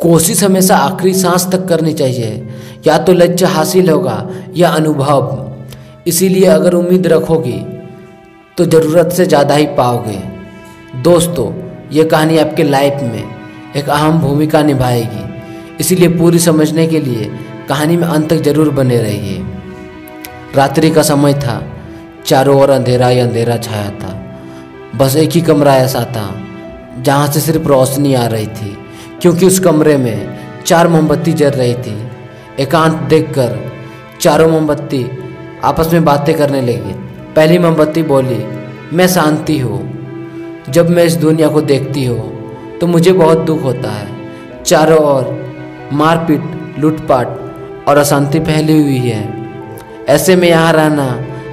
कोशिश हमेशा आखिरी सांस तक करनी चाहिए, या तो लक्ष्य हासिल होगा या अनुभव। इसीलिए अगर उम्मीद रखोगी तो ज़रूरत से ज़्यादा ही पाओगे। दोस्तों, ये कहानी आपके लाइफ में एक अहम भूमिका निभाएगी, इसीलिए पूरी समझने के लिए कहानी में अंत तक जरूर बने रहिए। रात्रि का समय था, चारों ओर अंधेरा ही अंधेरा छाया था। बस एक ही कमरा ऐसा था जहाँ से सिर्फ रोशनी आ रही थी, क्योंकि उस कमरे में 4 मोमबत्ती जल रही थी। एकांत देखकर चारों मोमबत्ती आपस में बातें करने लगी। पहली मोमबत्ती बोली, मैं शांति हूँ। जब मैं इस दुनिया को देखती हूँ तो मुझे बहुत दुख होता है। चारों ओर मारपीट, लूटपाट और अशांति फैली हुई है। ऐसे में यहाँ रहना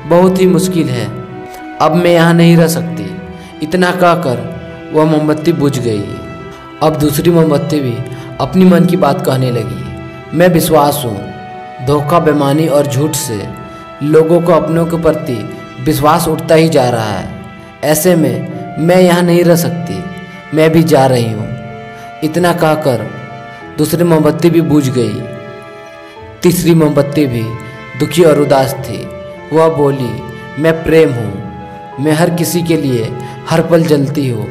बहुत ही मुश्किल है। अब मैं यहाँ नहीं रह सकती। इतना कहकर वह मोमबत्ती बुझ गई। अब दूसरी मोमबत्ती भी अपनी मन की बात कहने लगी। मैं विश्वास हूँ। धोखा, बेईमानी और झूठ से लोगों को अपनों के प्रति विश्वास उठता ही जा रहा है। ऐसे में मैं यहाँ नहीं रह सकती। मैं भी जा रही हूँ। इतना कहकर दूसरी मोमबत्ती भी बुझ गई। तीसरी मोमबत्ती भी दुखी और उदास थी। वह बोली, मैं प्रेम हूँ। मैं हर किसी के लिए हर पल जलती हूँ,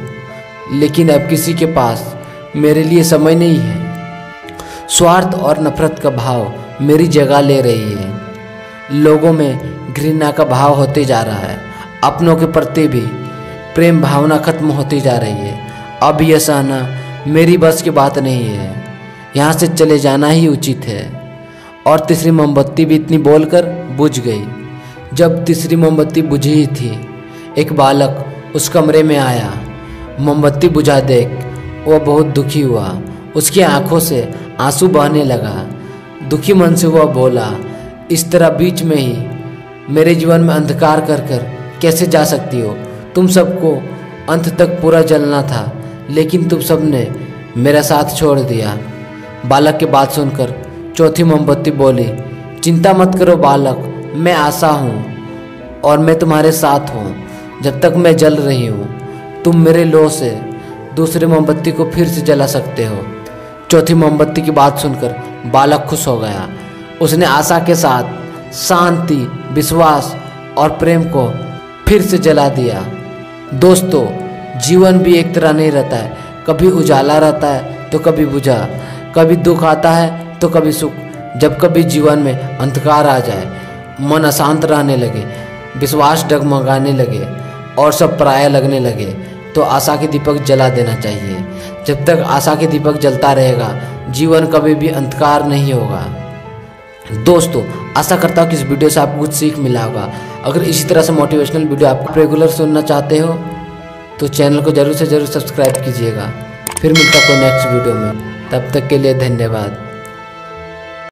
लेकिन अब किसी के पास मेरे लिए समय नहीं है। स्वार्थ और नफरत का भाव मेरी जगह ले रही है। लोगों में घृणा का भाव होते जा रहा है। अपनों के प्रति भी प्रेम भावना खत्म होती जा रही है। अब यह सहना मेरी बस की बात नहीं है। यहाँ से चले जाना ही उचित है। और तीसरी मोमबत्ती भी इतनी बोलकर बुझ गई। जब तीसरी मोमबत्ती बुझी थी, एक बालक उस कमरे में आया। मोमबत्ती बुझा देख वह बहुत दुखी हुआ। उसकी आंखों से आंसू बहने लगा। दुखी मन से वह बोला, इस तरह बीच में ही मेरे जीवन में अंधकार कर कर कैसे जा सकती हो? तुम सबको अंत तक पूरा जलना था, लेकिन तुम सबने मेरा साथ छोड़ दिया। बालक की बात सुनकर चौथी मोमबत्ती बोली, चिंता मत करो बालक, मैं आशा हूँ और मैं तुम्हारे साथ हूँ। जब तक मैं जल रही हूँ, तुम मेरे लौ से दूसरी मोमबत्ती को फिर से जला सकते हो। चौथी मोमबत्ती की बात सुनकर बालक खुश हो गया। उसने आशा के साथ शांति, विश्वास और प्रेम को फिर से जला दिया। दोस्तों, जीवन भी एक तरह नहीं रहता है। कभी उजाला रहता है तो कभी बुझा, कभी दुख आता है तो कभी सुख। जब कभी जीवन में अंधकार आ जाए, मन अशांत रहने लगे, विश्वास डगमगाने लगे और सब पराया लगने लगे, तो आशा के दीपक जला देना चाहिए। जब तक आशा के दीपक जलता रहेगा, जीवन कभी भी अंधकार नहीं होगा। दोस्तों, आशा करता हूँ कि इस वीडियो से आपको कुछ सीख मिला होगा। अगर इसी तरह से मोटिवेशनल वीडियो आप रेगुलर सुनना चाहते हो तो चैनल को जरूर से जरूर सब्सक्राइब कीजिएगा। फिर मिलता कोई नेक्स्ट वीडियो में। तब तक के लिए धन्यवाद।